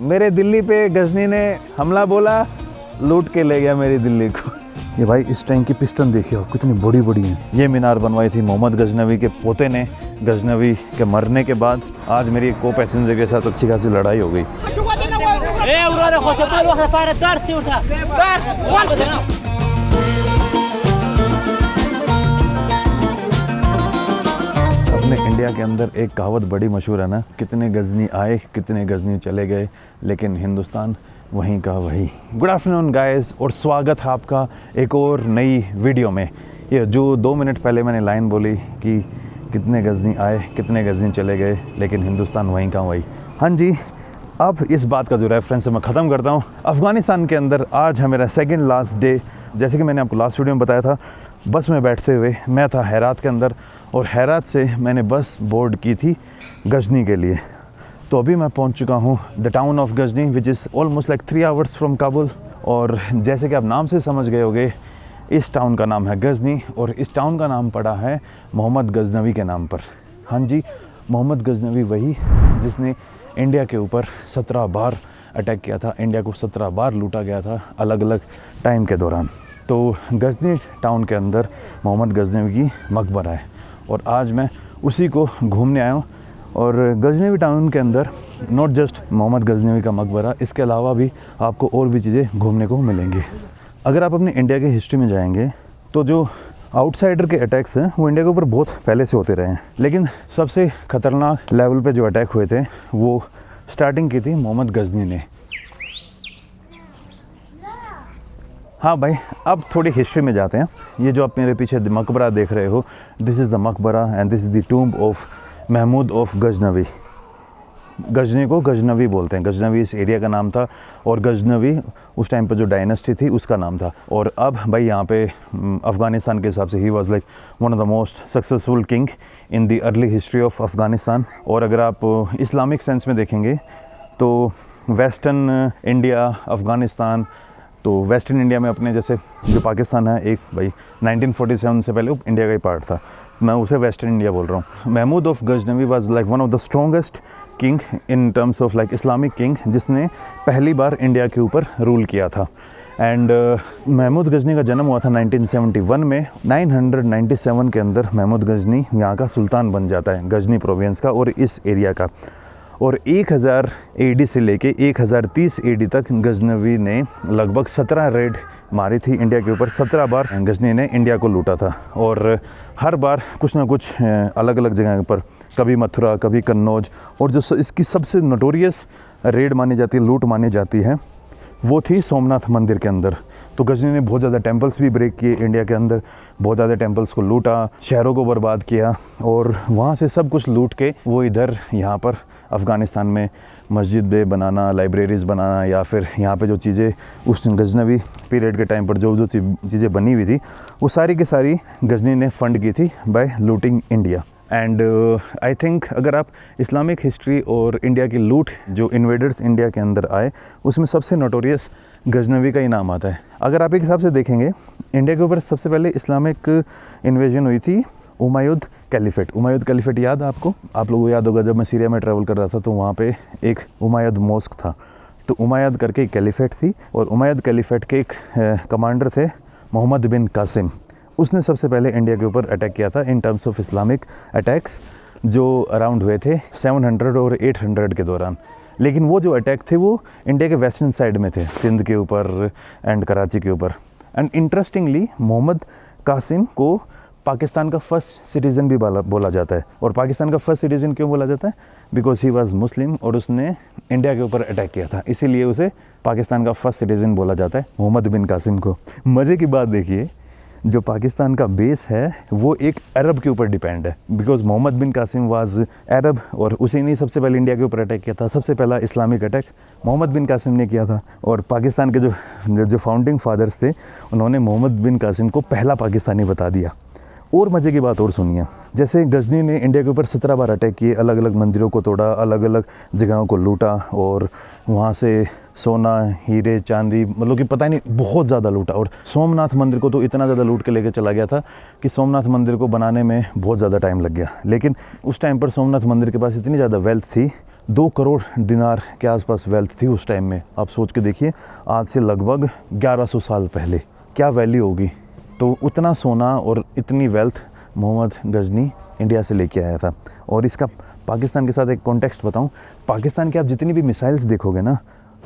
मेरे दिल्ली पे गजनी ने हमला बोला, लूट के ले गया मेरी दिल्ली को। ये भाई इस टाइम की पिस्टन देखिए कितनी बड़ी बड़ी है। ये मीनार बनवाई थी मोहम्मद गजनवी के पोते ने। गजनवी के मरने के बाद आज मेरी को पैसेंजर के साथ अच्छी खासी लड़ाई हो गई। अपने इंडिया के अंदर एक कहावत बड़ी मशहूर है ना, कितने गजनी आए कितने गजनी चले गए, लेकिन हिंदुस्तान वहीं का वही। गुड आफ्टरनून गाइस, और स्वागत है आपका एक और नई वीडियो में। ये जो 2 मिनट पहले मैंने लाइन बोली कि कितने गजनी आए कितने गजनी चले गए, लेकिन हिंदुस्तान वहीं का वही। हाँ जी, अब इस बात का जो रेफरेंस है मैं ख़त्म करता हूँ। अफ़गानिस्तान के अंदर आज है मेरा सेकंड लास्ट डे। जैसे कि मैंने आपको लास्ट वीडियो में बताया था, बस में बैठते हुए मैं था हेरात के अंदर, और हेरात से मैंने बस बोर्ड की थी गजनी के लिए। तो अभी मैं पहुंच चुका हूं the town of Ghazni, which is almost like 3 hours from Kabul. और जैसे कि आप नाम से समझ गए होंगे, इस टाउन का नाम है गजनी, और इस टाउन का नाम पड़ा है मोहम्मद गजनवी के नाम पर। हाँ जी, मोहम्मद गजनवी वही जिसने इंडिया के ऊपर 17 बार अटैक किया था। इंडिया को 17 बार लूटा गया था अलग अलग टाइम के दौरान। तो गजनी टाउन के अंदर मोहम्मद गजनवी की मकबरा है, और आज मैं उसी को घूमने आया हूँ। और गजनवी टाउन के अंदर नॉट जस्ट मोहम्मद गजनवी का मकबरा, इसके अलावा भी आपको और भी चीज़ें घूमने को मिलेंगी। अगर आप अपनी इंडिया की हिस्ट्री में जाएंगे तो जो आउटसाइडर के अटैक्स हैं वो इंडिया के ऊपर बहुत पहले से होते रहे हैं, लेकिन सबसे ख़तरनाक लेवल पे जो अटैक हुए थे वो स्टार्टिंग की थी मोहम्मद गजनी ने। हाँ भाई, अब थोड़ी हिस्ट्री में जाते हैं। ये जो आप मेरे पीछे मकबरा देख रहे हो, this is the maqbara and this is the tomb of Mahmud of Ghaznavi. Ghazni को गजनवी बोलते हैं, गजनवी इस एरिया का नाम था, और गजनवी उस टाइम पर जो डायनेस्टी थी उसका नाम था। और अब भाई यहाँ पे अफ़गानिस्तान के हिसाब से he was like one of the most successful king in the early history of Afghanistan. और अगर आप इस्लामिक सेंस में देखेंगे तो वेस्टर्न इंडिया, अफ़गानिस्तान, तो वेस्टर्न इंडिया में अपने जैसे जो पाकिस्तान है, एक भाई 1947 से पहले इंडिया का ही पार्ट था, मैं उसे वेस्टर्न इंडिया बोल रहा हूँ। Mahmud of Ghaznavi was like one of the strongest king in terms of like Islamic king, जिसने पहली बार इंडिया के ऊपर रूल किया था। एंड महमूद गजनी का जन्म हुआ था 1971 में। 997 के अंदर महमूद गजनी यहाँ का सुल्तान बन जाता है, गजनी प्रोविंस का और इस एरिया का। और 1000 AD से लेके 1030 AD तक गजनवी ने लगभग 17 रेड मारी थी इंडिया के ऊपर। 17 बार गजनी ने इंडिया को लूटा था, और हर बार कुछ ना कुछ अलग अलग जगह पर, कभी मथुरा कभी कन्नौज। और जो इसकी सबसे नोटोरियस रेड मानी जाती है, लूट मानी जाती है, वो थी सोमनाथ मंदिर के अंदर। तो गजनी ने बहुत ज़्यादा टेम्पल्स भी ब्रेक किए इंडिया के अंदर, बहुत ज़्यादा टेम्पल्स को लूटा, शहरों को बर्बाद किया, और वहाँ से सब कुछ लूट के वो इधर यहाँ पर अफ़गानिस्तान में मस्जिद बनाना, लाइब्रेरीज़ बनाना, या फिर यहाँ पे जो चीज़ें उस गजनवी पीरियड के टाइम पर जो चीज़ें बनी हुई थी, वो सारी की सारी गजनी ने फंड की थी by looting India. And I think अगर आप इस्लामिक हिस्ट्री और इंडिया की लूट, जो इन्वेडर्स इंडिया के अंदर आए, उसमें सबसे नोटोरियस गजनवी का ही नाम आता है। अगर आप एक हिसाब से देखेंगे, इंडिया के ऊपर सबसे पहले इस्लामिक इन्वेजन हुई थी उमायुद कैलिफेट। उमायुद कैलिफेट याद है आपको? आप लोगों को याद होगा, जब मैं सीरिया में ट्रैवल कर रहा था तो वहाँ पे एक उमायुद मॉस्क था। तो उमायुद करके एक कैलिफेट थी, और उमायुद कैलिफेट के एक कमांडर थे मोहम्मद बिन कासिम। उसने सबसे पहले इंडिया के ऊपर अटैक किया था इन टर्म्स ऑफ इस्लामिक अटैक्स, जो अराउंड हुए थे 700 और 800 के दौरान। लेकिन वो जो अटैक थे वो इंडिया के वेस्टर्न साइड में थे, सिंध के ऊपर एंड कराची के ऊपर। एंड इंटरेस्टिंगली मोहम्मद कासिम को पाकिस्तान का फर्स्ट सिटीज़न भी बोला जाता है। और पाकिस्तान का फर्स्ट सिटीज़न क्यों बोला जाता है? बिकॉज ही वाज मुस्लिम, और उसने इंडिया के ऊपर अटैक किया था, इसीलिए उसे पाकिस्तान का फर्स्ट सिटीज़न बोला जाता है, मोहम्मद बिन कासिम को। मज़े की बात देखिए, जो पाकिस्तान का बेस है वो एक अरब के ऊपर डिपेंड है, because Mohammad bin Qasim was Arab, और उसी ने सबसे पहले इंडिया के ऊपर अटैक किया था। सबसे पहला इस्लामिक अटैक मोहम्मद बिन कासिम ने किया था। और पाकिस्तान के जो फाउंडिंग फादर्स थे, उन्होंने मोहम्मद बिन कासिम को पहला पाकिस्तानी बता दिया। और मज़े की बात और सुनिए, जैसे गजनी ने इंडिया के ऊपर 17 बार अटैक किए, अलग अलग मंदिरों को तोड़ा, अलग अलग जगहों को लूटा, और वहाँ से सोना, हीरे, चांदी, मतलब कि पता ही नहीं बहुत ज़्यादा लूटा। और सोमनाथ मंदिर को तो इतना ज़्यादा लूट के लेके चला गया था कि सोमनाथ मंदिर को बनाने में बहुत ज़्यादा टाइम लग गया। लेकिन उस टाइम पर सोमनाथ मंदिर के पास इतनी ज़्यादा वेल्थ थी 2 करोड़ दिनार के आसपास वेल्थ थी उस टाइम में। आप सोच के देखिए, आज से लगभग 1100 साल पहले क्या वैल्यू होगी। तो उतना सोना और इतनी वेल्थ मोहम्मद गजनी इंडिया से लेके आया था। और इसका पाकिस्तान के साथ एक कॉन्टेक्स्ट बताऊं, पाकिस्तान की आप जितनी भी मिसाइल्स देखोगे ना,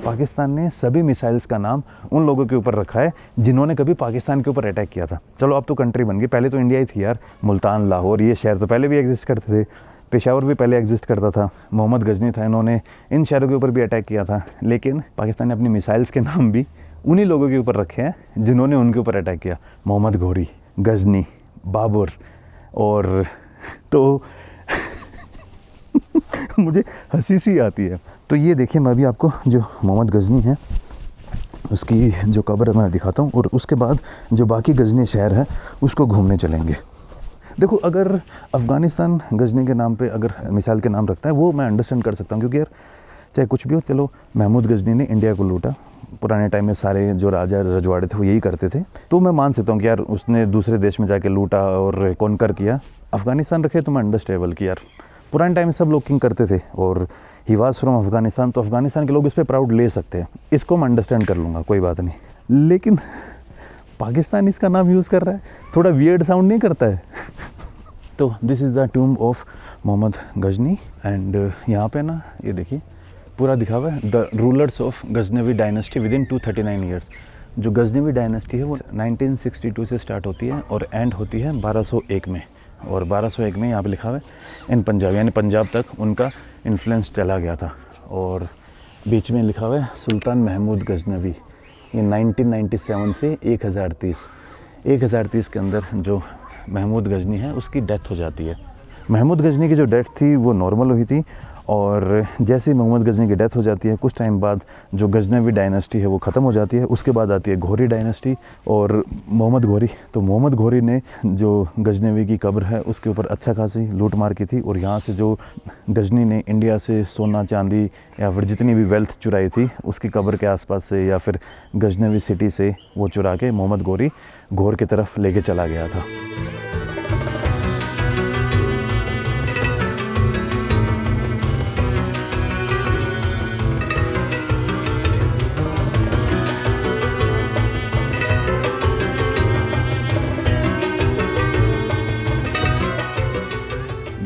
पाकिस्तान ने सभी मिसाइल्स का नाम उन लोगों के ऊपर रखा है जिन्होंने कभी पाकिस्तान के ऊपर अटैक किया था। चलो अब तो कंट्री बन गई, पहले तो इंडिया ही थी यार। मुल्तान, लाहौर, ये शहर तो पहले भी एग्जिस्ट करते थे, पेशावर भी पहले एग्जिस्ट करता था। मोहम्मद गजनी था, इन्होंने इन शहरों के ऊपर भी अटैक किया था। लेकिन पाकिस्तान ने अपनी मिसाइल्स के नाम भी उन्हीं लोगों के ऊपर रखे हैं जिन्होंने उनके ऊपर अटैक किया। मोहम्मद घोरी, गजनी, बाबर। और तो मुझे हंसी सी आती है। तो ये देखिए, मैं अभी आपको जो मोहम्मद गजनी है उसकी जो कब्र मैं दिखाता हूँ, और उसके बाद जो बाकी गजनी शहर है उसको घूमने चलेंगे। देखो, अगर अफ़गानिस्तान गजनी के नाम पे अगर मिसाइल के नाम रखता है, वो मैं अंडरस्टैंड कर सकता हूँ, क्योंकि यार चाहे कुछ भी हो, चलो महमूद गजनी ने इंडिया को लूटा। पुराने टाइम में सारे जो राजा रजवाड़े थे वो यही करते थे, तो मैं मान सकता हूँ कि यार उसने दूसरे देश में जाके लूटा और कॉन्कर किया। अफ़गानिस्तान रखे तो मैं अंडरस्टेबल कि यार पुराने टाइम में सब लोग किंग करते थे और ही वाज फ्रॉम अफ़गानिस्तान, तो अफ़गानिस्तान के लोग इस पर प्राउड ले सकते हैं, इसको मैं अंडरस्टैंड कर लूँगा, कोई बात नहीं। लेकिन पाकिस्तान इसका नाम यूज़ कर रहा है, थोड़ा वियर्ड साउंड नहीं करता है? तो this is the tomb of Mohammad Ghazni. And यहाँ पे ना ये देखिए पूरा दिखा हुआ है, the rulers of Ghaznavi dynasty within 239 years. जो गजनवी डायनेस्टी है वो 1962 से स्टार्ट होती है और एंड होती है 1201 में। और 1201 में यहाँ पे लिखा हुआ है इन पंजाब, यानी पंजाब तक उनका इन्फ्लुएंस चला गया था। और बीच में लिखा हुआ है सुल्तान महमूद गजनवी, ये 1997 से 1030 के अंदर जो महमूद गजनी है उसकी डेथ हो जाती है। महमूद गजनी की जो डेथ थी वो नॉर्मल हुई थी, और जैसे ही मोहम्मद गजनी की डेथ हो जाती है कुछ टाइम बाद जो गजनवी डायनेस्टी है वो ख़त्म हो जाती है। उसके बाद आती है घोरी डायनेस्टी और मोहम्मद घोरी। तो मोहम्मद घोरी ने जो गजनवी की कब्र है उसके ऊपर अच्छा खासी लूट मार की थी, और यहाँ से जो गजनी ने इंडिया से सोना चांदी या फिर जितनी भी वेल्थ चुराई थी उसकी कब्र के आसपास से या फिर गजनवी सिटी से वो चुरा के मोहम्मद घोरी घोर की तरफ लेके चला गया था।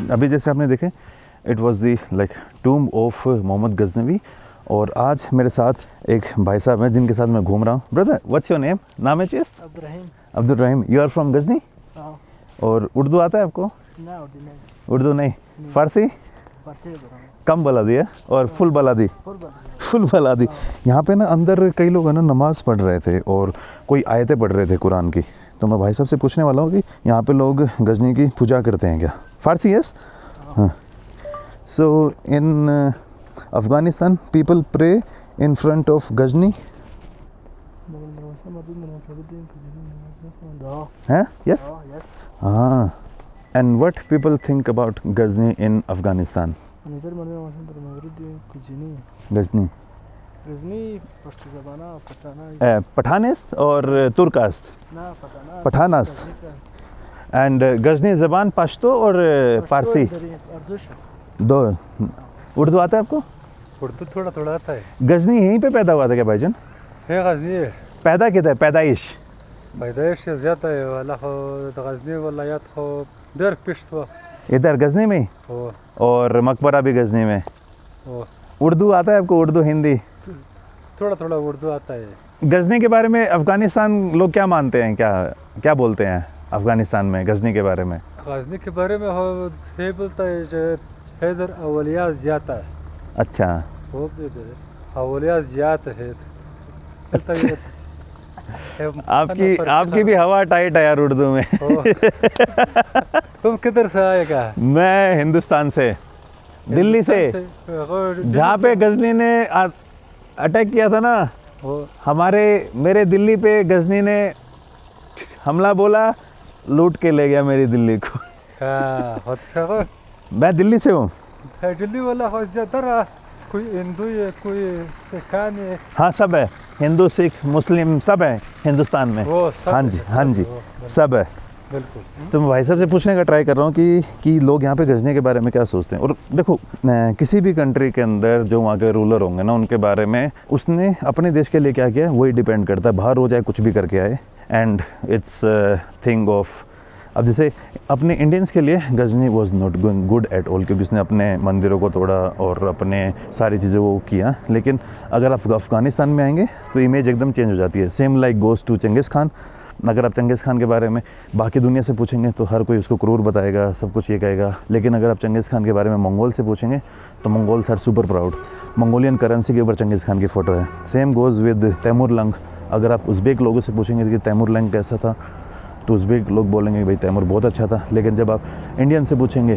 अभी जैसे आपने देखे, it was the like tomb of Mohammad Ghaznavi. और आज मेरे साथ एक भाई साहब हैं जिनके साथ मैं घूम रहा हूँ। Brother, what's your name? नाम है चेस? Abdul Rahim. You are from Ghazni? और उर्दू आता है आपको? उर्दू नहीं, फारसी कम बला दी है और फुल बला दी। यहाँ पे ना अंदर कई लोग है ना नमाज़ पढ़ रहे थे और कोई आयतें पढ़ रहे थे कुरान की। तो मैं भाई साहब से पूछने वाला हूँ कि यहाँ पे लोग गजनी की पूजा करते हैं क्या? फारसी? यस। हाँ। So in Afghanistan people pray in front of Ghazni है? यस। हाँ। And what people think about Ghazni in Afghanistan? Ghazni पठानिस्त और तुर्कास्त? पठानास्त। एंड गजनी ज़बान पश्तो और फारसी दो। उर्दू आता है आपको? उर्दू थोड़ा थोड़ा आता है। गजनी यहीं पे पैदा हुआ था क्या भाईजान? है गजनी है। पैदा किया था? पैदाइश ज़्यादा है वाला गजनी वलायत हो दर पिश्तवा इधर गजनी में हो, और मकबरा भी गजनी में। उर्दू आता है आपको? उर्दू, हिंदी? थोड़ा थोड़ा उर्दू आता है। गजनी के बारे में अफ़गानिस्तान लोग क्या मानते हैं, क्या बोलते हैं अफ़गानिस्तान में गजनी के बारे में? गजनी के बारे में हो है बोलता है हैदर अवलिया ज़्यादा है। अच्छा, वो अवलिया ज़्यादा है। आपकी भी हवा टाइट है यार उर्दू में। तुम किधर से आएगा? मैं हिंदुस्तान से, दिल्ली से। जहाँ पे गजनी ने अटैक किया था ना, मेरे दिल्ली पे गजनी ने हमला बोला, लूट के ले गया मेरी दिल्ली को। मैं दिल्ली से हूँ। दिल्ली वाला हो जाता, कोई हिंदू है, कोई सिखान है। हाँ, सब है, हिंदू सिख मुस्लिम सब है हिंदुस्तान में। हाँ जी, हाँ जी, सब है। बिल्कुल। तो मैं भाई साहब से पूछने का ट्राई कर रहा हूँ कि लोग यहाँ पे गजनी के बारे में क्या सोचते हैं। और देखो किसी भी कंट्री के अंदर जो वहाँ के रूलर होंगे ना, उनके बारे में उसने अपने देश के लिए क्या किया वही डिपेंड करता है। बाहर हो जाए कुछ भी करके आए, एंड इट्स थिंग ऑफ। अब जैसे अपने इंडियंस के लिए Ghazni was not going good at all, क्योंकि उसने अपने मंदिरों को तोड़ा और अपने सारी चीज़ें वो किया। लेकिन अगर आप अफ़गानिस्तान में आएंगे तो इमेज एकदम चेंज हो जाती है। Same like goes to Changez Khan. अगर आप चंगेज़ खान के बारे में बाकी दुनिया से पूछेंगे तो हर कोई उसको क्रूर बताएगा, सब कुछ ये कहेगा। लेकिन अगर आप चंगेज़ खान के बारे में मंगोल से पूछेंगे तो Mongols are super proud. Mongolian currency के ऊपर चंगेज़ खान की फ़ोटो है। Same goes with Taimur Lang. अगर आप उज़्बेक लोगों से पूछेंगे कि तैमूर लंग कैसा था, तो उज़्बेक लोग बोलेंगे भाई तैमूर बहुत अच्छा था। लेकिन जब आप इंडियन से पूछेंगे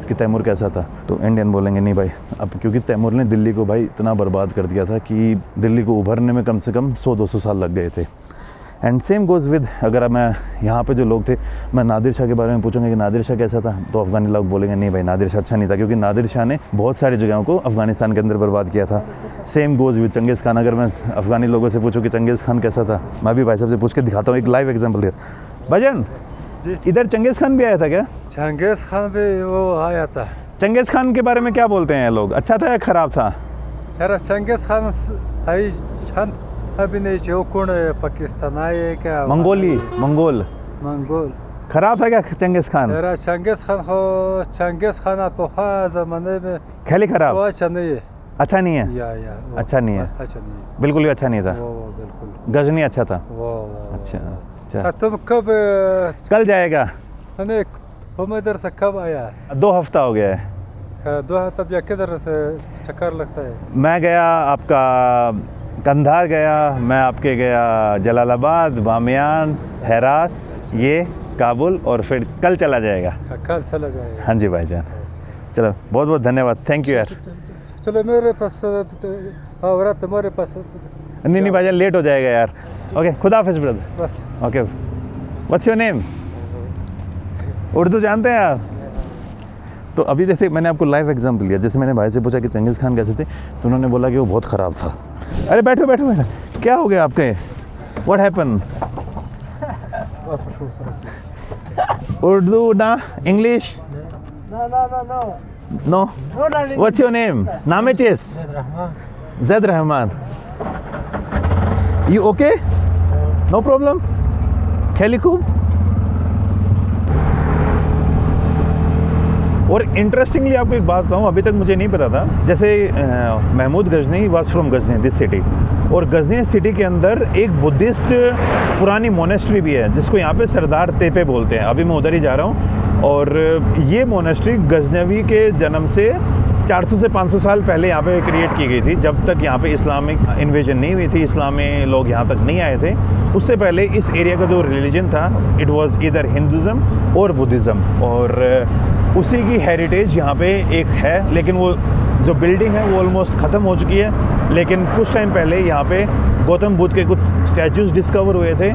कि तैमूर कैसा था, तो इंडियन बोलेंगे नहीं भाई। अब क्योंकि तैमूर ने दिल्ली को भाई इतना बर्बाद कर दिया था कि दिल्ली को उभरने में कम से कम 100-200 साल लग गए थे। एंड सेम गोज़ विद, अगर मैं यहाँ पे जो लोग थे, मैं नादिर शाह के बारे में पूछूंगा कि नादिर शाह कैसा था, तो अफ़गानी लोग बोलेंगे नहीं भाई नादिर शाह अच्छा नहीं था, क्योंकि नादिर शाह ने बहुत सारी जगहों को अफ़गानिस्तान के अंदर बर्बाद किया था। Same goes with Changez Khan. अगर मैं अफ़गानी लोगों से पूछूँ कि चंगेज़ खान कैसा था, मैं भी भाई साहब से पूछ के दिखाता हूँ एक लाइव एग्जाम्पल दिया। भाईजान जी, इधर चंगेज़ खान भी आया था क्या? चंगेज़ खान भी वो आया था। चंगेज़ खान के बारे में क्या बोलते हैं लोग, अच्छा था या ख़राब था? यार चंगेज़ खान आई छन अभी नहीं जो कौन पाकिस्तान आए क्या मंगोल खराब था क्या चंगेज़ खान? यार चंगेज़ खान हो, चंगेज़ खान पोखा ज़माने में खाली खराब, वो अच्छा नहीं है। अच्छा नहीं है? या अच्छा नहीं है, अच्छा नहीं है, बिल्कुल भी अच्छा नहीं था। वो बिल्कुल गजनी अच्छा था। वो अच्छा अच्छा। तुम कब कल जाएगा? नहीं तुम इधर से कब आया? 2 हफ्ता हो गया है। 2 हफ्ता या किधर से चक्कर लगता है? मैं गया आपका कंधार गया, मैं आपके गया जलालाबाद, बामियान, हेरात, ये काबुल, और फिर कल चला जाएगा। कल चला जाएगा। हाँ जी भाईजान, चलो बहुत बहुत धन्यवाद, थैंक यू यार। चलो मेरे पास और तुम्हारे पास नहीं भाईजान लेट हो जाएगा यार। ओके खुदा हाफिज़ ब्रदर। बस okay what's your name? Urdu जानते हैं आप? तो अभी जैसे मैंने आपको लाइव एग्जाम्पल दिया, जैसे मैंने भाई से पूछा कि चंगेज़ खान कैसे थे, तो उन्होंने बोला कि वो बहुत ख़राब था। अरे बैठो बैठो बैठो, क्या हो गया आपके? What happen? उर्दू ना English? No. What's your name? नाम चेस? Zaid Rahman. You okay? No problem? खेली खूब? और इंटरेस्टिंगली आपको एक बात बताऊँ, अभी तक मुझे नहीं पता था। जैसे Mahmud Ghazni was from Ghazni this city, और गजनी सिटी के अंदर एक बुद्धिस्ट पुरानी मोनेस्ट्री भी है जिसको यहाँ पे सरदार तेपे बोलते हैं। अभी मैं उधर ही जा रहा हूँ, और ये मोनेस्ट्री गजनवी के जन्म से 400 से 500 साल पहले यहाँ पे क्रिएट की गई थी, जब तक यहाँ पे इस्लामिक इन्वेजन नहीं हुई थी, इस्लामी लोग यहाँ तक नहीं आए थे। उससे पहले इस एरिया का जो रिलीजन था, इट वाज इधर हिंदुज़म और बुद्धिज़्म, और उसी की हेरिटेज यहाँ पे एक है। लेकिन वो जो बिल्डिंग है वो ऑलमोस्ट ख़त्म हो चुकी है। लेकिन कुछ टाइम पहले यहाँ पे गौतम बुद्ध के कुछ स्टैचूज़ डिस्कवर हुए थे,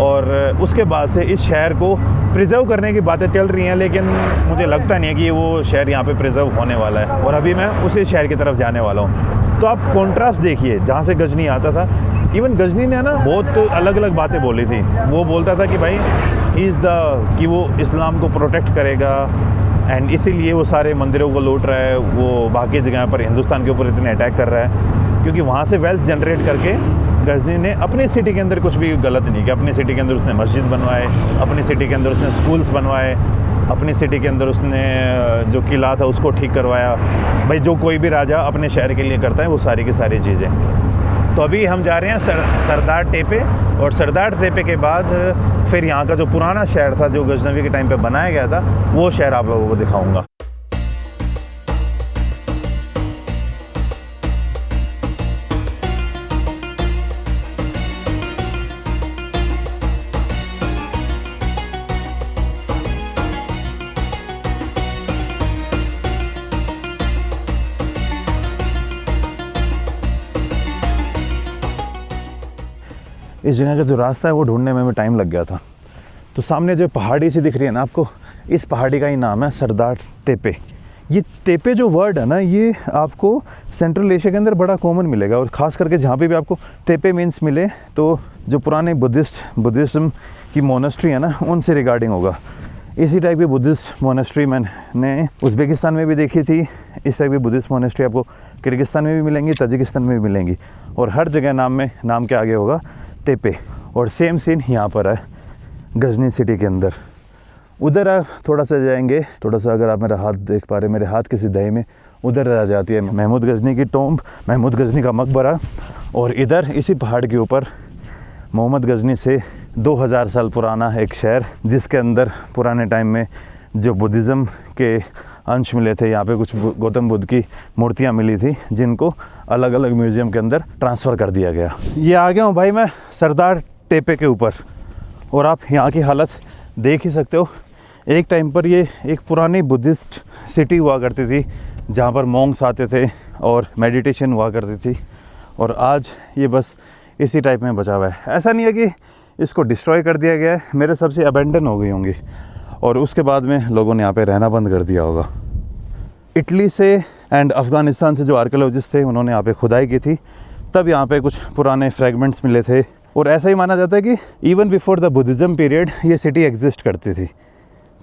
और उसके बाद से इस शहर को प्रिजर्व करने की बातें चल रही हैं, लेकिन मुझे लगता नहीं है कि वो शहर यहाँ पे प्रिजर्व होने वाला है। और अभी मैं उसी शहर की तरफ जाने वाला हूँ। तो आप कॉन्ट्रास्ट देखिए, जहाँ से गजनी आता था, इवन गजनी ने ना बहुत अलग अलग बातें बोली थी। वो बोलता था कि भाई कि वो इस्लाम को प्रोटेक्ट करेगा, एंड इसीलिए वो सारे मंदिरों को लूट रहा है, वो बाकी जगह पर हिंदुस्तान के ऊपर इतने अटैक कर रहा है, क्योंकि वहाँ से वेल्थ जनरेट करके गजनी ने अपनी सिटी के अंदर कुछ भी गलत नहीं किया। अपनी सिटी के अंदर उसने मस्जिद बनवाए, अपनी सिटी के अंदर उसने स्कूल्स बनवाए, अपनी सिटी के अंदर उसने जो किला था उसको ठीक करवाया। भाई जो कोई भी राजा अपने शहर के लिए करता है वो सारी की सारी चीज़ें। तो अभी हम जा रहे हैं सरदार टेपे, और सरदार टेपे के बाद फिर यहाँ का जो पुराना शहर था जो गजनवी के टाइम पे बनाया गया था, वो शहर आप लोगों को दिखाऊंगा। इस जगह का जो रास्ता है वो ढूंढने में टाइम लग गया था। तो सामने जो पहाड़ी सी दिख रही है ना आपको, इस पहाड़ी का ही नाम है सरदार तेपे। ये तेपे जो वर्ड है ना, ये आपको सेंट्रल एशिया के अंदर बड़ा कॉमन मिलेगा, और ख़ास करके जहाँ पे भी आपको तेपे मीन्स मिले, तो जो पुराने बुद्धिज़्म की मोनेस्ट्री है ना, उनसे रिगार्डिंग होगा। इसी टाइप की बुद्धिस्ट मोनेस्ट्री मैंने उज़्बेकिस्तान में भी देखी थी। इस टाइप की बुद्धिस्ट मोनेस्ट्री आपको किर्गिस्तान में भी मिलेंगी, तजिकिस्तान में भी मिलेंगी, और हर जगह नाम के आगे होगा तेपे। और सेम सीन यहाँ पर है गजनी सिटी के अंदर। उधर आप थोड़ा सा जाएंगे, थोड़ा सा अगर आप मेरा हाथ देख पा रहे, मेरे हाथ के सीधाई में उधर आ जाती है महमूद गजनी की टोम्ब, महमूद गजनी का मकबरा। और इधर इसी पहाड़ के ऊपर मोहम्मद गजनी से 2000 साल पुराना एक शहर, जिसके अंदर पुराने टाइम में जो बुद्धिज़्म के अंश मिले थे, यहाँ पे कुछ गौतम बुद्ध की मूर्तियाँ मिली थी, जिनको अलग अलग म्यूज़ियम के अंदर ट्रांसफ़र कर दिया गया। ये आ गया हूँ भाई मैं सरदार टेपे के ऊपर, और आप यहाँ की हालत देख ही सकते हो। एक टाइम पर ये एक पुरानी बुद्धिस्ट सिटी हुआ करती थी, जहाँ पर मॉन्क्स आते थे और मेडिटेशन हुआ करती थी, और आज ये बस इसी टाइप में बचा हुआ है। ऐसा नहीं है कि इसको डिस्ट्रॉय कर दिया गया है, मेरे हिसाब से अबेंडन हो गई होंगी, और उसके बाद में लोगों ने यहाँ पे रहना बंद कर दिया होगा। इटली से एंड अफ़गानिस्तान से जो आर्कियोलॉजिस्ट थे, उन्होंने यहाँ पे खुदाई की थी, तब यहाँ पे कुछ पुराने फ्रेगमेंट्स मिले थे। और ऐसा ही माना जाता है कि even before the Buddhism period ये सिटी एग्जिस्ट करती थी।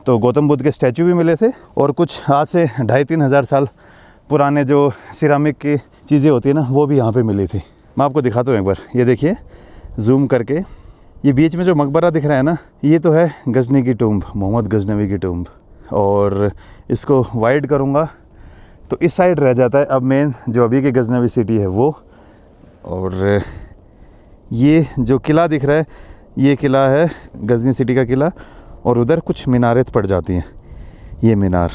तो गौतम बुद्ध के स्टैचू भी मिले थे, और कुछ आज से 2,500-3 हज़ार साल पुराने जो सिरामिक की चीज़ें होती है ना, वो भी यहाँ पे मिली थी। मैं आपको दिखाता हूँ एक बार, ये देखिए जूम करके, ये बीच में जो मकबरा दिख रहा है ना, ये तो है गजनी की टूम्ब, मोहम्मद गजनवी की टूम्ब। और इसको वाइड करूँगा तो इस साइड रह जाता है अब मेन जो अभी की गजनवी सिटी है वो। और ये जो किला दिख रहा है, ये किला है गजनी सिटी का किला, और उधर कुछ मीनारें पड़ जाती हैं। ये मीनार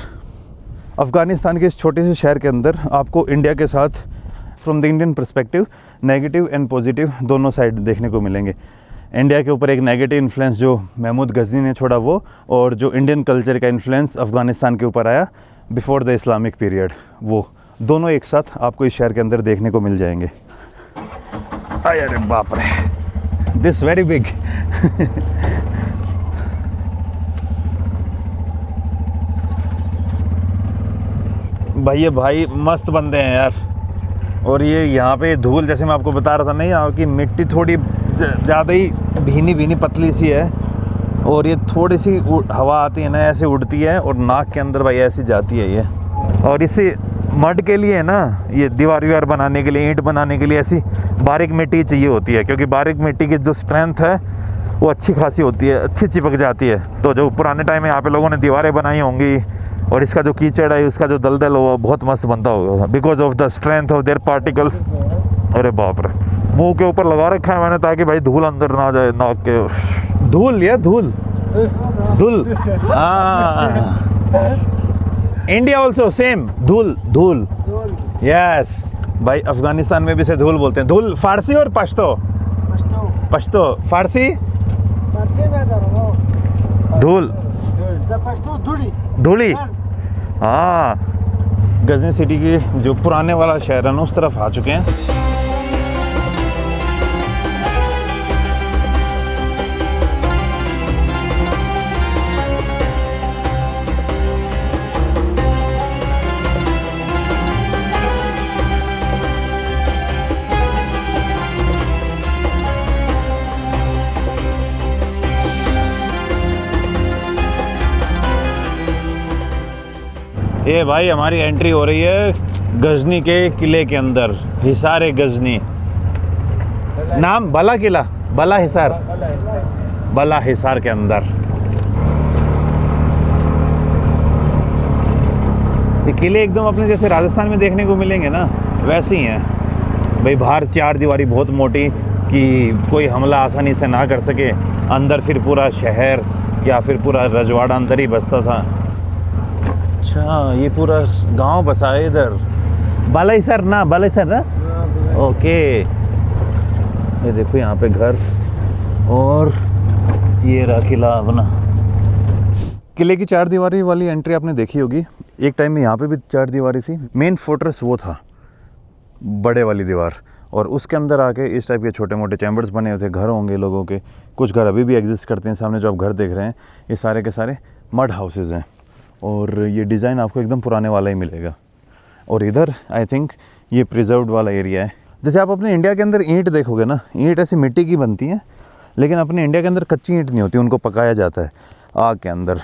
अफ़गानिस्तान के इस छोटे से शहर के अंदर आपको इंडिया के साथ from the Indian perspective negative and positive दोनों साइड देखने को मिलेंगे। इंडिया के ऊपर एक नेगेटिव इन्फ्लुएंस जो महमूद गजनी ने छोड़ा वो, और जो इंडियन कल्चर का इन्फ्लुएंस अफ़गानिस्तान के ऊपर आया बिफोर द इस्लामिक पीरियड, वो दोनों एक साथ आपको इस शहर के अंदर देखने को मिल जाएंगे। अरे बाप रे, दिस वेरी बिग। भाई ये भाई मस्त बंदे हैं यार। और ये यहाँ पे धूल, जैसे मैं आपको बता रहा था ना, यहाँ की मिट्टी थोड़ी ज़्यादा ही भीनी पतली सी है, और ये थोड़ी सी हवा आती है ना, ऐसे उड़ती है और नाक के अंदर भाई ऐसी जाती है ये। और इसी मड के लिए ना, ये दीवार वीवार बनाने के लिए, ईंट बनाने के लिए ऐसी बारीक मिट्टी चाहिए होती है, क्योंकि बारीक मिट्टी की जो स्ट्रेंथ है वो अच्छी खासी होती है, अच्छी चिपक जाती है। तो जो पुराने टाइम में यहाँ पे लोगों ने दीवारें बनाई होंगी, और इसका जो कीचड़ है, उसका जो दलदल हो, बहुत मस्त बनता होगा because of the strength of their particles. अरे बाप रे, मुंह के ऊपर लगा रखा है मैंने, ताकि भाई धूल अंदर ना जाए नाक के। धूल या धूल धूल, इंडिया ऑल्सो सेम धूल यस भाई। अफगानिस्तान में भी से धूल बोलते हैं। धूल फारसी और पश्तो फारसी धूल धूली। हाँ, गजनी सिटी की जो पुराने वाला शहर है ना, उस तरफ आ चुके हैं। ये भाई हमारी एंट्री हो रही है गजनी के किले के अंदर, हिसार गजनी। नाम बला किला, बला हिसार के अंदर। ये किले एकदम अपने जैसे राजस्थान में देखने को मिलेंगे ना, वैसे ही हैं भाई। बाहर चार दीवारी बहुत मोटी कि कोई हमला आसानी से ना कर सके, अंदर फिर पूरा शहर या फिर पूरा रजवाड़ा अंदर ही बसता था। अच्छा, ये पूरा गांव बसा है इधर, बालाहिसार ना ओके। ये देखो यहाँ पे घर, और ये रहा किला अपना। किले की चार दीवारी वाली एंट्री आपने देखी होगी। एक टाइम में यहाँ पे भी चार दीवारी थी। मेन फोर्ट्रेस वो था, बड़े वाली दीवार, और उसके अंदर आके इस टाइप के छोटे मोटे चैम्बर्स बने हुए थे। घर होंगे लोगों के, कुछ घर अभी भी एग्जिस्ट करते हैं। सामने जो आप घर देख रहे हैं, ये सारे के सारे मड हाउसेज हैं, और ये डिज़ाइन आपको एकदम पुराने वाला ही मिलेगा। और इधर आई थिंक ये प्रिजर्व्ड वाला एरिया है। जैसे आप अपने इंडिया के अंदर ईंट देखोगे ना, ईंट ऐसी मिट्टी की बनती है, लेकिन अपने इंडिया के अंदर कच्ची ईंट नहीं होती, उनको पकाया जाता है आग के अंदर।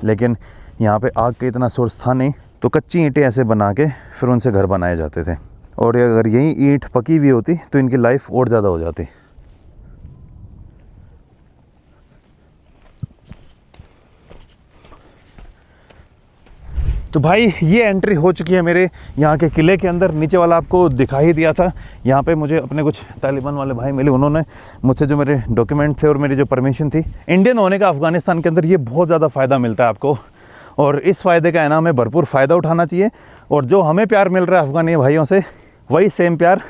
लेकिन यहाँ पे आग का इतना सोर्स था नहीं, तो कच्ची ईंटें ऐसे बना के फिर उनसे घर बनाए जाते थे। और अगर यही ईंट पकी हुई होती तो इनकी लाइफ और ज़्यादा हो जाती। तो भाई ये एंट्री हो चुकी है मेरे यहाँ के किले के अंदर। नीचे वाला आपको दिखा ही दिया था। यहाँ पे मुझे अपने कुछ तालिबान वाले भाई मिले, उन्होंने मुझसे जो मेरे डॉक्यूमेंट थे और मेरी जो परमिशन थी, इंडियन होने का अफ़गानिस्तान के अंदर ये बहुत ज़्यादा फ़ायदा मिलता है आपको, और इस फ़ायदे का है ना हमें भरपूर फ़ायदा उठाना चाहिए। और जो हमें प्यार मिल रहा है अफ़गानी भाइयों से, वही सेम प्यार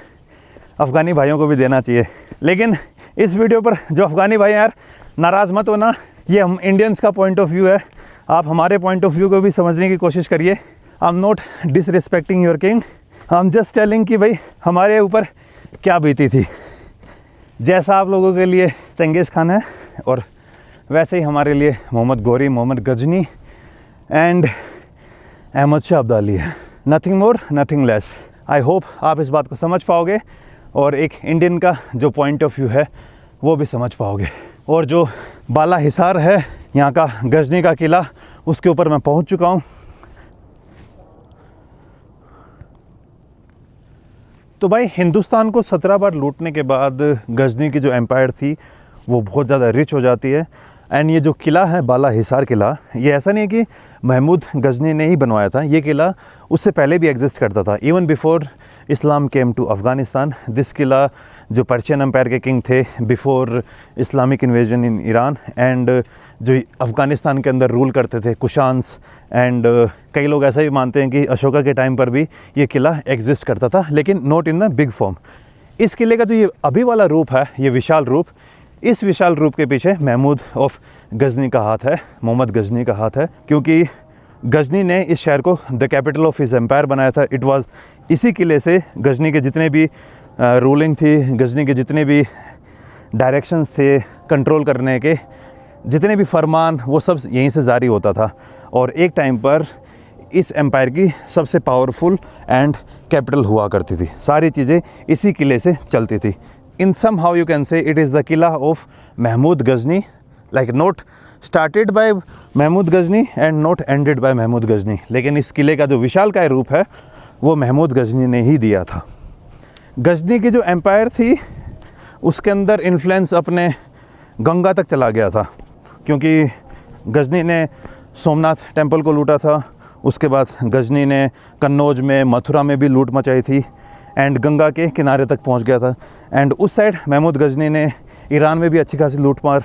अफ़गानी भाइयों को भी देना चाहिए। लेकिन इस वीडियो पर जो अफ़गानी भाई यार नाराज़ मत होना, ये हम इंडियंस का पॉइंट ऑफ व्यू है, आप हमारे पॉइंट ऑफ व्यू को भी समझने की कोशिश करिए। I am not disrespecting your king, I am just telling कि भाई हमारे ऊपर क्या बीती थी। जैसा आप लोगों के लिए चंगेज़ खान है, और वैसे ही हमारे लिए मोहम्मद गौरी, मोहम्मद गजनी एंड अहमद शाह अब्दाली है। Nothing more nothing less. I hope आप इस बात को समझ पाओगे और एक इंडियन का जो पॉइंट ऑफ व्यू है वो भी समझ पाओगे। और जो बाला हिसार है यहाँ का गजनी का किला, उसके ऊपर मैं पहुँच चुका हूँ। तो भाई हिंदुस्तान को 17 बार लूटने के बाद गजनी की जो एम्पायर थी वो बहुत ज़्यादा रिच हो जाती है। एंड ये जो किला है बाला हिसार किला, ये ऐसा नहीं है कि महमूद गजनी ने ही बनवाया था, ये किला उससे पहले भी एग्जिस्ट करता था। Even before Islam came to Afghanistan, this किला जो पर्शियन एम्पायर के किंग थे before Islamic invasion in Iran, and जो अफ़गानिस्तान के अंदर रूल करते थे कुशान्स, एंड कई लोग ऐसा भी मानते हैं कि अशोका के टाइम पर भी ये किला एग्जिस्ट करता था, लेकिन not in the big form. इस किले का जो ये अभी वाला रूप है, ये विशाल रूप, इस विशाल रूप के पीछे महमूद ऑफ गजनी का हाथ है, मोहम्मद गजनी का हाथ है, क्योंकि गजनी ने इस शहर को the capital of his empire बनाया था। इट वाज इसी किले से गजनी के जितने भी रूलिंग थी, गजनी के जितने भी डायरेक्शंस थे कंट्रोल करने के, जितने भी फरमान, वो सब यहीं से जारी होता था। और एक टाइम पर इस एम्पायर की सबसे पावरफुल एंड कैपिटल हुआ करती थी, सारी चीज़ें इसी किले से चलती थी। In somehow you can say it is the Qila of Mahmud Ghazni, like not started by Mahmud Ghazni and not ended by Mahmud Ghazni, लेकिन इस किले का जो विशालकाय रूप है वो महमूद गजनी ने ही दिया था। गजनी की जो एम्पायर थी उसके अंदर इन्फ्लुएंस अपने गंगा तक चला गया था, क्योंकि गजनी ने सोमनाथ टेम्पल को लूटा था, उसके बाद गजनी ने कन्नौज में, मथुरा में भी लूट मचाई थी, एंड गंगा के किनारे तक पहुंच गया था। एंड उस साइड महमूद गजनी ने ईरान में भी अच्छी खासी लूटमार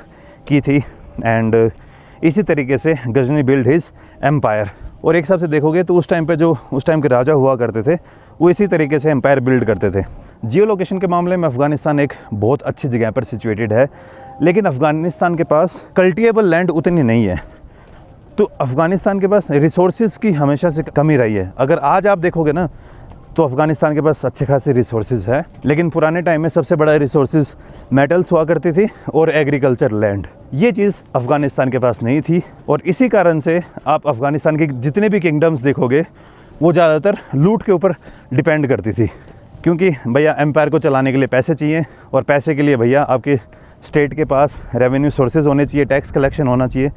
की थी, एंड इसी तरीके से गजनी बिल्ड हिज एम्पायर। और एक हिसाब से देखोगे तो उस टाइम पे जो उस टाइम के राजा हुआ करते थे वो इसी तरीके से एम्पायर बिल्ड करते थे। जियो लोकेशन के मामले में अफ़गानिस्तान एक बहुत अच्छी जगह पर सिचुएटेड है, लेकिन अफ़गानिस्तान के पास कल्टिएबल लैंड उतनी नहीं है। तो अफ़गानिस्तान के पास रिसोर्सेज की हमेशा से कमी रही है। अगर आज आप देखोगे ना तो अफ़गानिस्तान के पास अच्छे खासे रिसोर्सेज है, लेकिन पुराने टाइम में सबसे बड़ा रिसोर्सेज मेटल्स हुआ करती थी और एग्रीकल्चर लैंड। ये चीज़ अफ़गानिस्तान के पास नहीं थी, और इसी कारण से आप अफ़गानिस्तान के जितने भी किंगडम्स देखोगे वो ज़्यादातर लूट के ऊपर डिपेंड करती थी, क्योंकि भैया एम्पायर को चलाने के लिए पैसे चाहिए, और पैसे के लिए भैया आपके स्टेट के पास रेवेन्यू सोर्सेज होने चाहिए, टैक्स कलेक्शन होना चाहिए,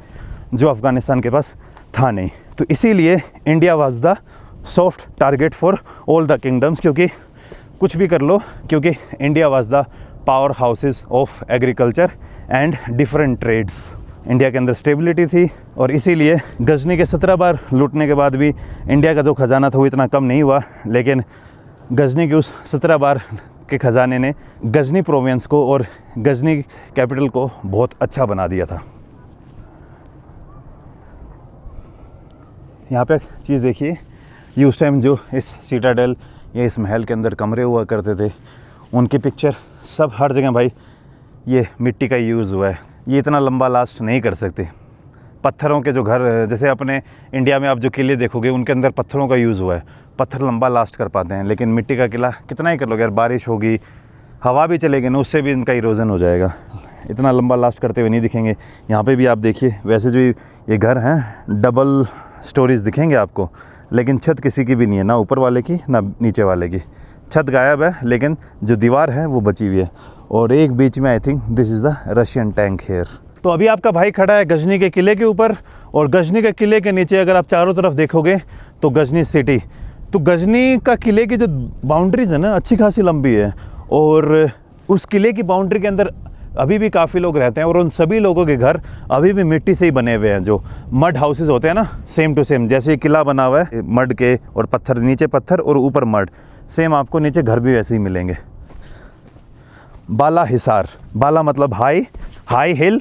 जो अफ़गानिस्तान के पास था नहीं। तो इसीलिए India was the soft target for all the kingdoms, क्योंकि कुछ भी कर लो, क्योंकि India was the power houses of agriculture and different trades. India के अंदर स्टेबिलिटी थी, और इसीलिए गजनी के 17 बार लूटने के बाद भी इंडिया का जो खजाना था वो इतना कम नहीं हुआ, लेकिन गजनी के उस 17 बार के ख़जाने ने गजनी प्रोविंस को और गजनी कैपिटल को बहुत अच्छा बना दिया था। यहाँ पे एक चीज़ देखिए, ये उस टाइम जो इस सीटाडेल या इस महल के अंदर कमरे हुआ करते थे उनकी पिक्चर सब हर जगह भाई ये मिट्टी का यूज़ हुआ है। ये इतना लंबा लास्ट नहीं कर सकते। पत्थरों के जो घर, जैसे अपने इंडिया में आप जो किले देखोगे उनके अंदर पत्थरों का यूज़ हुआ है, पत्थर लंबा लास्ट कर पाते हैं, लेकिन मिट्टी का किला कितना ही कर लोगे यार, बारिश होगी, हवा भी चलेगी ना, उससे भी इनका इरोजन हो जाएगा, इतना लंबा लास्ट करते हुए नहीं दिखेंगे। यहाँ पे भी आप देखिए, वैसे जो ये घर हैं डबल स्टोरीज दिखेंगे आपको, लेकिन छत किसी की भी नहीं है, ना ऊपर वाले की ना नीचे वाले की, छत गायब है लेकिन जो दीवार है वो बची हुई है। और एक बीच में I think this is the Russian tank here. तो अभी आपका भाई खड़ा है गजनी के किले के ऊपर, और गजनी के किले के नीचे अगर आप चारों तरफ देखोगे तो गजनी सिटी। तो गजनी का किले की जो बाउंड्रीज है ना अच्छी खासी लंबी है, और उस किले की बाउंड्री के अंदर अभी भी काफ़ी लोग रहते हैं, और उन सभी लोगों के घर अभी भी मिट्टी से ही बने हुए हैं, जो मड हाउसेस होते हैं ना, सेम टू सेम। जैसे किला बना हुआ है मड के, और पत्थर, नीचे पत्थर और ऊपर मड, सेम आपको नीचे घर भी वैसे ही मिलेंगे। बाला हिसार, बाला मतलब high, high heel,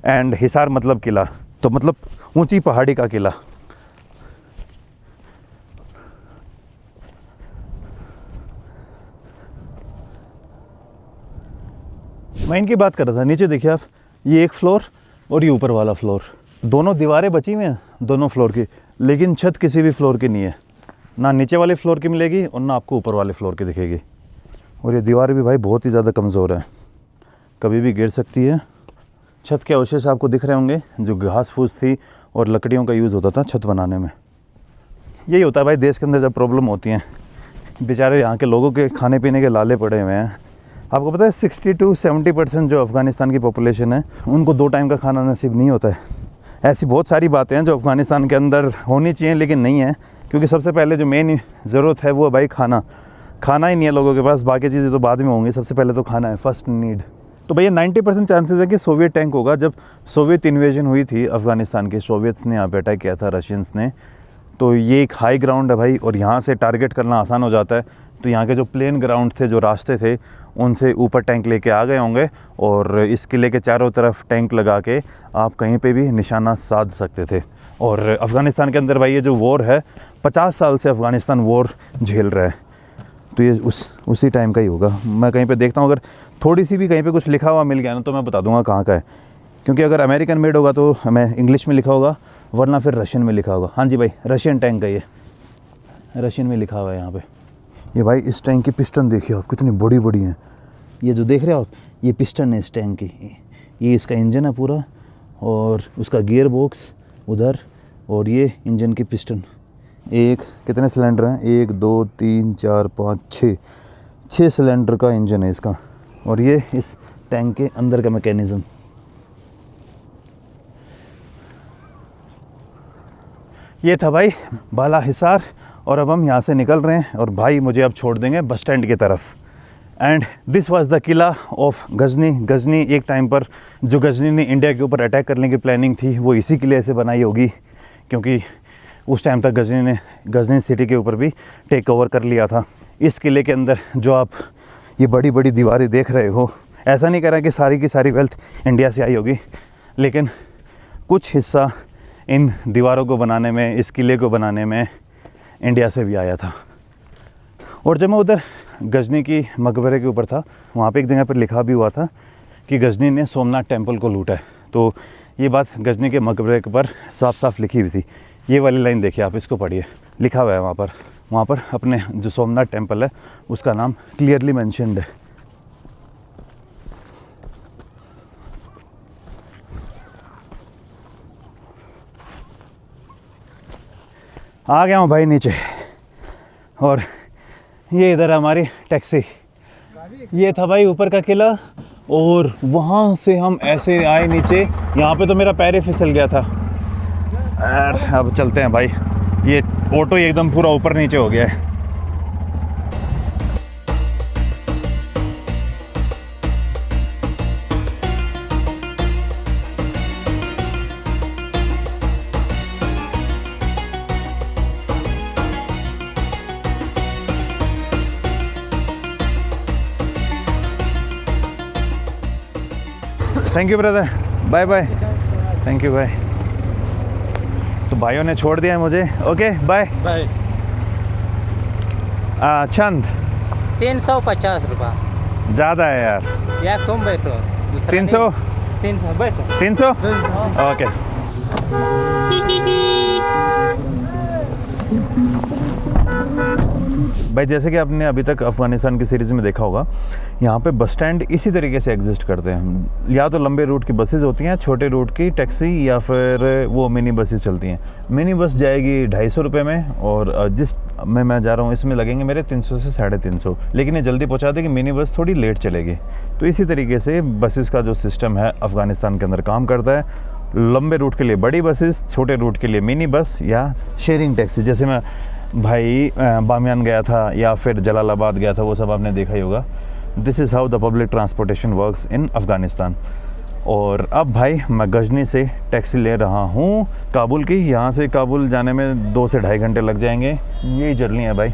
and Hisar मतलब किला, तो मतलब ऊंची पहाड़ी का किला। मैं इनकी बात कर रहा था, नीचे देखिए आप, ये एक फ्लोर और ये ऊपर वाला फ्लोर, दोनों दीवारें बची हुई हैं दोनों फ्लोर की, लेकिन छत किसी भी फ्लोर की नहीं है, ना नीचे वाले फ्लोर की मिलेगी और ना आपको ऊपर वाले फ्लोर की दिखेगी। और ये दीवार भी भाई बहुत ही ज़्यादा कमज़ोर है, कभी भी गिर सकती है। छत के अवशेष आपको दिख रहे होंगे, जो घास फूस थी और लकड़ियों का यूज़ होता था छत बनाने में। यही होता है भाई देश के अंदर जब प्रॉब्लम होती हैं, बेचारे यहाँ के लोगों के खाने पीने के लाले पड़े हुए हैं। आपको पता है 60 to 70% जो अफ़गानिस्तान की पॉपुलेशन है उनको 2 टाइम का खाना नसीब नहीं होता है। ऐसी बहुत सारी बातें हैं जो अफ़गानिस्तान के अंदर होनी चाहिए लेकिन नहीं है, क्योंकि सबसे पहले जो मेन ज़रूरत है वो है भाई खाना। खाना ही नहीं है लोगों के पास, बाकी चीज़ें तो बाद में होंगी, सबसे पहले तो खाना है, फर्स्ट नीड। तो भैया 90% चांसेस है कि सोवियत टैंक होगा। जब सोवियत इन्वेजन हुई थी अफ़गानिस्तान की, सोवियट्स ने यहाँ पे अटैक किया था, रशियंस ने, तो ये एक हाई ग्राउंड है भाई, और यहाँ से टारगेट करना आसान हो जाता है। तो यहाँ के जो प्लेन ग्राउंड थे, जो रास्ते थे, उनसे ऊपर टैंक लेके आ गए होंगे, और इस किले के चारों तरफ टैंक लगा के आप कहीं पे भी निशाना साध सकते थे। और अफ़गानिस्तान के अंदर भाई ये जो वॉर है, 50 साल से अफ़गानिस्तान वॉर झेल रहा है, तो ये उसी टाइम का ही होगा। मैं कहीं पे देखता हूँ, अगर थोड़ी सी भी कहीं पे कुछ लिखा हुआ मिल गया ना तो मैं बता दूंगा कहाँ का है, क्योंकि अगर अमेरिकन मेड होगा तो हमें इंग्लिश में लिखा होगा, वरना फिर रशियन में लिखा होगा। हाँ जी भाई, रशियन टैंक का ये रशियन में लिखा हुआ है यहाँ पे। ये भाई इस टैंक की पिस्टन देखिए आप, कितनी बड़ी बड़ी हैं। ये जो देख रहे हो आप, ये पिस्टन है इस टैंक की, ये इसका इंजन है पूरा, और उसका गियर बॉक्स उधर, और ये इंजन की पिस्टन। एक कितने सिलेंडर हैं, 1 2 3 4 5 6 सिलेंडर का इंजन है इसका, और ये इस टैंक के अंदर का मैकेनिज़्म। ये था भाई बाला हिसार, और अब हम यहाँ से निकल रहे हैं, और भाई मुझे अब छोड़ देंगे बस स्टैंड की तरफ। And this was the Qila of Ghazni. Ghazni एक टाइम पर, जो गजनी ने इंडिया के ऊपर अटैक करने की प्लानिंग थी, वो इसी किले से बनाई होगी, क्योंकि उस टाइम तक गजनी ने गजनी सिटी के ऊपर भी टेक ओवर कर लिया था। इस किले के अंदर जो आप ये बड़ी बड़ी दीवारें देख रहे हो, ऐसा नहीं कह रहा कि सारी की सारी वेल्थ इंडिया से आई होगी, लेकिन कुछ हिस्सा इन दीवारों को बनाने में, इस किले को बनाने में इंडिया से भी आया था। और जब मैं उधर गजनी की मकबरे के ऊपर था, वहाँ पे एक जगह पर लिखा भी हुआ था कि गजनी ने सोमनाथ टेम्पल को लूटा है। तो ये बात गजनी के मकबरे के ऊपर साफ साफ लिखी हुई थी। ये वाली लाइन देखिए आप, इसको पढ़िए, लिखा हुआ है वहाँ पर अपने जो सोमनाथ टेम्पल है उसका नाम क्लियरली मेंशन्ड है। आ गया हूँ भाई नीचे, और ये इधर हमारी टैक्सी। ये था भाई ऊपर का किला, और वहाँ से हम ऐसे आए नीचे। यहाँ पे तो मेरा पैर ही फिसल गया था। अब चलते हैं भाई, ये ऑटो ही एकदम पूरा ऊपर नीचे हो गया है। Thank you brother, bye bye, thank you bye. तो भाइयों ने छोड़ दिया है मुझे, ओके बाय बाय। चंद 350 रुपये ज़्यादा है यार, या तुम बैठो, 300 300 बैठो। 300 ओके। भाई जैसे कि आपने अभी तक अफ़गानिस्तान की सीरीज़ में देखा होगा, यहाँ पे बस स्टैंड इसी तरीके से एग्जिस्ट करते हैं। या तो लंबे रूट की बसेस होती हैं, छोटे रूट की टैक्सी, या फिर वो मिनी बसेस चलती हैं। मिनी बस जाएगी 250 रुपये में, और जिस मैं जा रहा हूँ इसमें लगेंगे मेरे 300 से 350, लेकिन ये जल्दी पहुँचा देगी। मिनी बस थोड़ी लेट चलेगी। तो इसी तरीके से बसेस का जो सिस्टम है अफ़गानिस्तान के अंदर काम करता है। लंबे रूट के लिए बड़ी बसेस, छोटे रूट के लिए मिनी बस या शेयरिंग टैक्सी। जैसे मैं भाई बामियान गया था या फिर जलालाबाद गया था, वो सब आपने देखा ही होगा। This is how the public transportation works in Afghanistan. और अब भाई मैं गजनी से टैक्सी ले रहा हूँ काबुल की। यहाँ से काबुल जाने में 2 से ढाई घंटे लग जाएंगे। यही जर्नी है भाई।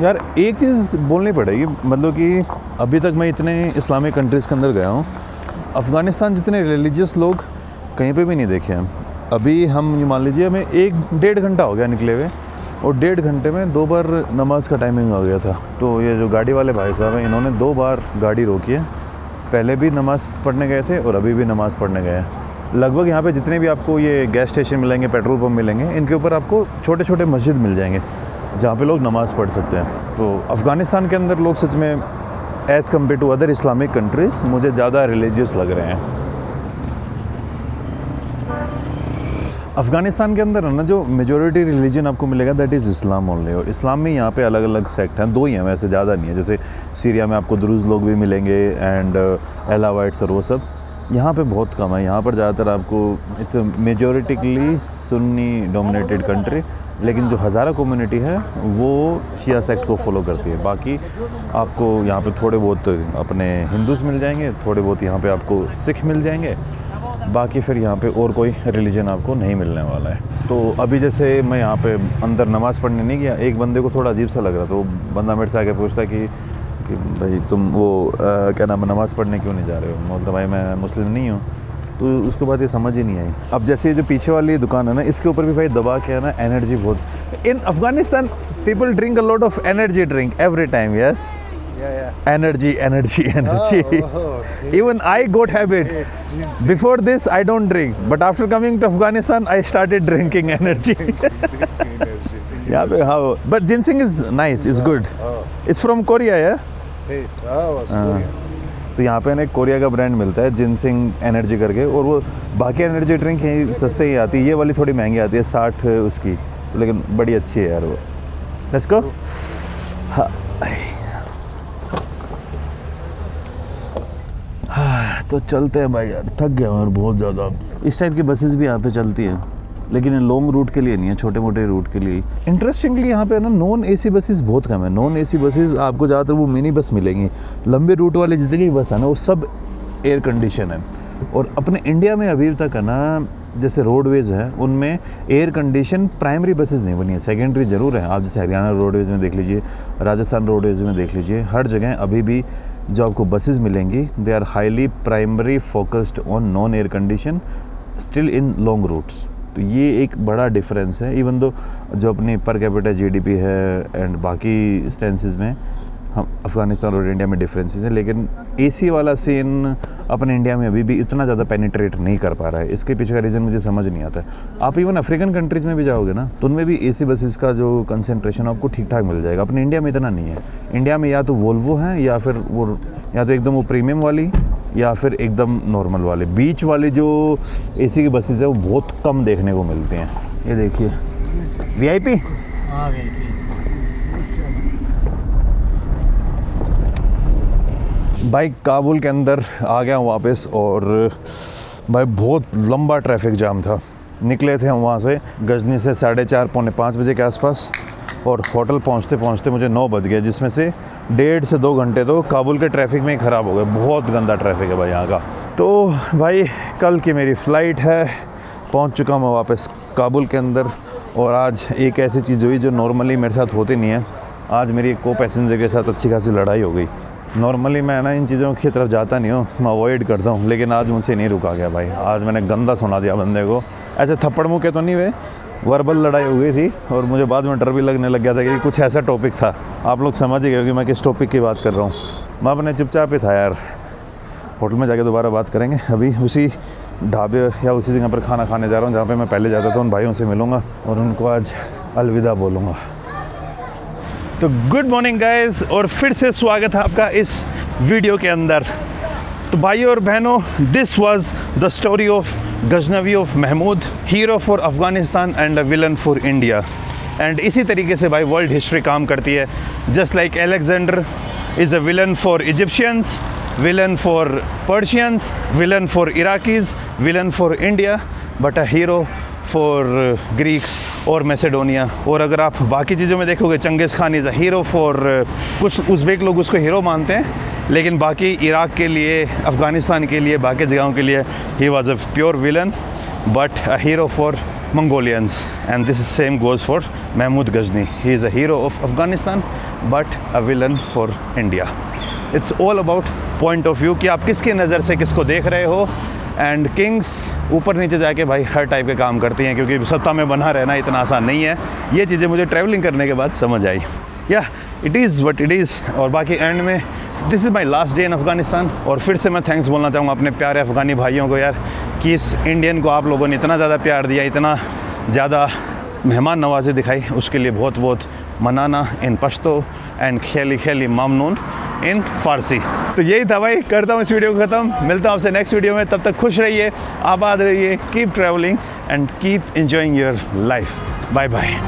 यार एक चीज़ बोलनी पड़ेगी, मतलब कि अभी तक मैं इतने इस्लामिक कंट्रीज़ के अंदर गया हूँ, अफ़गानिस्तान जितने रिलीजियस लोग कहीं पे भी नहीं देखे हैं। अभी हम ये मान लीजिए हमें 1-1.5 घंटा हो गया निकले हुए, और 1.5 घंटे में 2 बार नमाज का टाइमिंग आ गया था। तो ये जो गाड़ी वाले भाई साहब हैं, इन्होंने 2 बार गाड़ी रोकी है। पहले भी नमाज़ पढ़ने गए थे और अभी भी नमाज़ पढ़ने गए हैं। लगभग यहाँ पे जितने भी आपको ये गैस स्टेशन मिलेंगे, पेट्रोल पंप मिलेंगे, इनके ऊपर आपको छोटे छोटे मस्जिद मिल जाएंगे जहाँ पे लोग नमाज़ पढ़ सकते हैं। तो अफ़गानिस्तान के अंदर लोग सच में as compare to other Islamic countries मुझे ज़्यादा रिलीजियस लग रहे हैं। अफ़गानिस्तान के अंदर है ना, जो मेजॉरिटी रिलीजन आपको मिलेगा दैट इज़ इस्लाम ओनली। और इस्लाम में यहाँ पे अलग अलग सेक्ट हैं, 2 ही हैं वैसे, ज़्यादा नहीं है। जैसे सीरिया में आपको द्रुज़ लोग भी मिलेंगे एंड एलावाइट्स और वो सब। यहाँ पे बहुत कम है। यहाँ पर ज़्यादातर आपको इट्स मेजॉरिटिकली सुन्नी डोमिनेटेड कंट्री, लेकिन जो हज़ारा कम्युनिटी है वो शिया सेक्ट को फॉलो करती है। बाकी आपको यहाँ पे थोड़े बहुत अपने हिंदूज़ मिल जाएंगे, थोड़े बहुत यहाँ पे आपको सिख मिल जाएंगे, बाकी फिर यहाँ पे और कोई रिलीजन आपको नहीं मिलने वाला है। तो अभी जैसे मैं यहाँ पे अंदर नमाज़ पढ़ने नहीं गया, एक बंदे को थोड़ा अजीब सा लग रहा था। वो बंदा मेरे से आके पूछता कि भाई तुम वो क्या नाम है, नमाज़ पढ़ने क्यों नहीं जा रहे हो? मैं बोलता भाई मैं मुस्लिम नहीं हूँ। तो उसके बाद ये समझ ही नहीं आई। अब जैसे ये जो पीछे वाली दुकान है ना, इसके ऊपर भी भाई दबा के है ना एनर्जी बहुत। In Afghanistan people drink a lot of energy drink every time. Yes, energy. Even I got habit. Before this I don't drink, but after coming to Afghanistan I started drinking energy. Yeah, how? But ginseng is nice, it's good. It's from Korea, yeah? तो यहाँ पे ना एक Korea का brand मिलता है ginseng energy करके, और वो बाकी एनर्जी ड्रिंक ही सस्ते ही आती है, ये वाली थोड़ी महंगी आती है 60 उसकी, लेकिन बड़ी अच्छी है यार वो। Let's go. तो चलते हैं भाई यार, थक गया और बहुत ज़्यादा। इस टाइप की बसेस भी यहाँ पे चलती हैं, लेकिन लॉन्ग रूट के लिए नहीं है, छोटे मोटे रूट के लिए। इंटरेस्टिंगली यहाँ पे ना नॉन एसी बसेस बहुत कम है। नॉन एसी बसेस आपको ज़्यादातर वो मिनी बस मिलेंगी। लंबे रूट वाले जितनी भी बस है ना वो सब एयर कंडीशन है। और अपने इंडिया में अभी तक है ना, जैसे रोडवेज़ है उनमें एयर कंडीशन प्राइमरी बसेस नहीं बनी है, सेकेंडरी ज़रूर है। आप जैसे हरियाणा रोडवेज़ में देख लीजिए, राजस्थान रोडवेज़ में देख लीजिए, हर जगह अभी भी जो आपको बसेस मिलेंगी they are highly primary focused on non air condition still in long routes. तो ये एक बड़ा डिफरेंस है। इवन दो जो अपनी पर कैपिटा जीडीपी है एंड बाकी स्टेंसेस में हम अफ़गानिस्तान और इंडिया में डिफरेंसेस हैं, लेकिन एसी वाला सीन अपन इंडिया में अभी भी इतना ज़्यादा पेनिट्रेट नहीं कर पा रहा है। इसके पीछे का रीज़न मुझे समझ नहीं आता है। आप इवन अफ्रीकन कंट्रीज़ में भी जाओगे ना, तो उनमें भी एसी बसेस का जो कंसंट्रेशन आपको ठीक ठाक मिल जाएगा। अपने इंडिया में इतना नहीं है। इंडिया में या तो वोल्वो है या फिर वो या तो एकदम वो प्रीमियम वाली या फिर एकदम नॉर्मल वाले। बीच वाली जो एसी की बसेस है वो बहुत कम देखने को मिलती हैं। ये देखिए वीआईपी। हाँ भाई काबुल के अंदर आ गया हूँ वापस, और भाई बहुत लंबा ट्रैफिक जाम था। निकले थे हम वहाँ से गजनी से 4:30 पौने 5 बजे के आसपास, और होटल पहुँचते पहुँचते मुझे 9 बज गए, जिसमें से 1.5 से 2 घंटे तो काबुल के ट्रैफिक में ही ख़राब हो गए। बहुत गंदा ट्रैफिक है भाई यहाँ का। तो भाई कल की मेरी फ़्लाइट है, पहुँच चुका मैं वापस काबुल के अंदर। और आज एक ऐसी चीज़ हुई जो नॉर्मली मेरे साथ होती नहीं है। आज मेरी एक को पैसेंजर के साथ अच्छी खासी लड़ाई हो गई। नॉर्मली मैं ना इन चीज़ों की तरफ जाता नहीं हूँ, मैं अवॉइड करता हूँ, लेकिन आज मुझसे नहीं रुका गया भाई। आज मैंने गंदा सुना दिया बंदे को। ऐसे थप्पड़ मुँह के तो नहीं हुए, वर्बल लड़ाई हो गई थी, और मुझे बाद में डर भी लगने लग गया था कि कुछ ऐसा टॉपिक था। आप लोग समझ ही गए कि मैं किस टॉपिक की बात कर रहा हूँ। मैं अपने चुपचाप ही था यार। होटल में जाके दोबारा बात करेंगे। अभी उसी ढाबे या उसी जगह पर खाना खाने जा रहा हूँ जहाँ पे मैं पहले जाता था। उन भाइयों से मिलूँगा और उनको आज अलविदा बोलूँगा। तो गुड मॉर्निंग गाइस, और फिर से स्वागत है आपका इस वीडियो के अंदर। तो भाइयों और बहनों, this was the story of Ghaznavi of Mahmud, hero for Afghanistan and a villain for India. एंड इसी तरीके से भाई वर्ल्ड हिस्ट्री काम करती है। Just like Alexander is a villain for Egyptians, villain for Persians, villain for Iraqis, villain for India, but a hero for Greeks और Macedonia. और अगर आप बाकी चीज़ों में देखोगे, Genghis Khan is a hero for, कुछ उज़्बेक लोग उसको हीरो मानते हैं, लेकिन बाकी इराक के लिए, अफ़गानिस्तान के लिए, बाकी जगहों के लिए he was a pure villain, but a hero for Mongolians. And this same goes for Mahmud Ghazni. He is a hero of Afghanistan but a villain for India. It's all about point of view कि आप किसकी नज़र से किसको देख रहे हो। And Kings ऊपर नीचे जाके भाई हर टाइप के काम करती हैं, क्योंकि सत्ता में बना रहना इतना आसान नहीं है। ये चीज़ें मुझे ट्रैवलिंग करने के बाद समझ आई। या it is what it is. और बाकी एंड में this is my last day in Afghanistan. और फिर से मैं थैंक्स बोलना चाहूँगा अपने प्यारे अफ़गानी भाइयों को यार, कि इस इंडियन को आप लोगों ने इतना ज़्यादा प्यार दिया, इतना ज़्यादा मेहमान नवाज़ी दिखाई, उसके लिए बहुत बहुत मनाना इन पश्तो एंड खेली खेली मामनून इन फ़ारसी। तो यही था भाई, करता हूँ इस वीडियो को ख़त्म। मिलता हूँ आपसे नेक्स्ट वीडियो में। तब तक खुश रहिए, आबाद रहिए, keep travelling and keep enjoying your life. Bye bye.